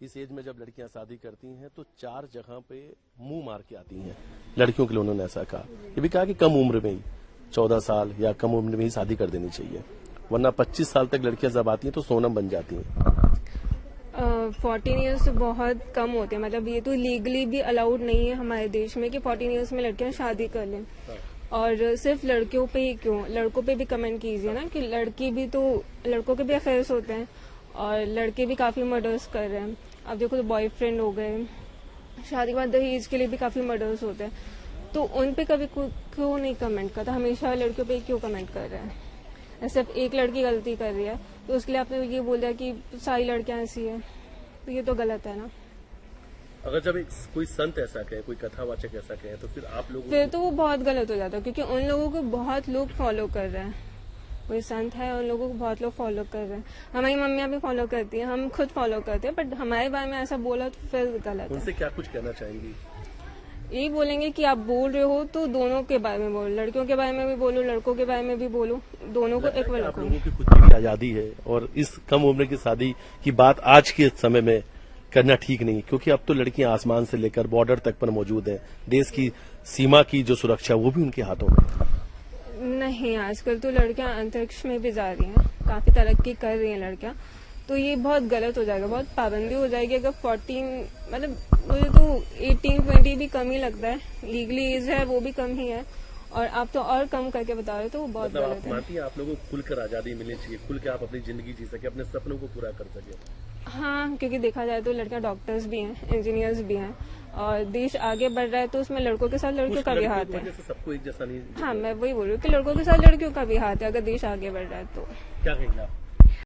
इस एज में जब लड़कियां शादी करती हैं तो 4 जगह पे मुंह मार के आती हैं। लड़कियों के लिए उन्होंने ऐसा कहा, ये भी कहा कि कम उम्र में ही 14 साल या कम उम्र में ही शादी कर देनी चाहिए, वरना 25 साल तक लड़कियां जब आती हैं तो सोनम बन जाती हैं। 14 ईयर्स तो बहुत कम होते हैं, मतलब ये तो लीगली भी अलाउड नहीं है हमारे देश में कि 14 ईयर्स में लड़कियां शादी कर लें। और सिर्फ लड़कियों पे ही क्यों, लड़कों पे भी कमेंट कीजिए ना कि लड़की भी तो, लड़कों के भी अफेयर्स होते हैं और लड़के भी काफी मर्डर्स कर रहे हैं। अब देखो तो बॉयफ्रेंड हो गए, शादी के बाद दहेज के लिए भी काफी मर्डर्स होते हैं, तो उन पे कभी क्यों नहीं कमेंट करता, हमेशा लड़कियों पे क्यों कमेंट कर रहे हैं। सिर्फ एक लड़की गलती कर रही है तो उसके लिए आपने ये बोल दिया कि सारी लड़कियां ऐसी है, तो ये तो गलत है ना। अगर जब कोई संत ऐसा कहे, कोई कथावाचक ऐसा कहे, तो फिर आप लोग फिर तो वो बहुत गलत हो जाता है, क्योंकि उन लोगों को बहुत लोग फॉलो कर रहे हैं। कोई संत है, उन लोगों को बहुत लोग फॉलो कर रहे हैं। हमारी मम्मियाँ भी फॉलो करती हैं, हम खुद फॉलो करते हैं, बट हमारे बारे में ऐसा बोला तो फिर गलत है। उनसे क्या कुछ कहना चाहेंगी? यही बोलेंगे कि आप बोल रहे हो तो दोनों के बारे में बोलो, लड़कियों के बारे में भी बोलो, लड़कों के बारे में भी बोलो, दोनों को इक्वल रखो। आप लोगों की खुद की भी आजादी है और इस कम उम्र की शादी की बात आज के समय में करना ठीक नहीं, क्योंकि अब तो लड़कियां आसमान से लेकर बॉर्डर तक पर मौजूद हैं। देश की सीमा की जो सुरक्षा वो भी उनके हाथों में। नहीं, आजकल तो लड़कियां अंतरिक्ष में भी जा रही हैं, काफी तरक्की कर रही हैं लड़कियां, तो ये बहुत गलत हो जाएगा, बहुत पाबंदी हो जाएगी। अगर 14, मतलब मुझे तो 18-20 भी कम ही लगता है, लीगली एज है वो भी कम ही है, और आप तो और कम करके बता रहे हो, तो वो बहुत मतलब गलत है। मानती हैं आप लोगों को खुलकर आजादी मिलनी चाहिए, खुल के आप अपनी जिंदगी जी सके, अपने सपनों को पूरा कर सके। हाँ, क्योंकि देखा जाए तो लड़कियां डॉक्टर्स भी हैं, इंजीनियर्स भी हैं, और देश आगे बढ़ रहा है तो उसमें लड़कों के साथ लड़कियों का भी हाथ है। सबको एक जैसा नहीं। हाँ, मैं वही बोल रही हूँ कि लड़कों के साथ लड़कियों का भी हाथ है, अगर देश आगे बढ़ रहा है तो। क्या कहेंगे आप?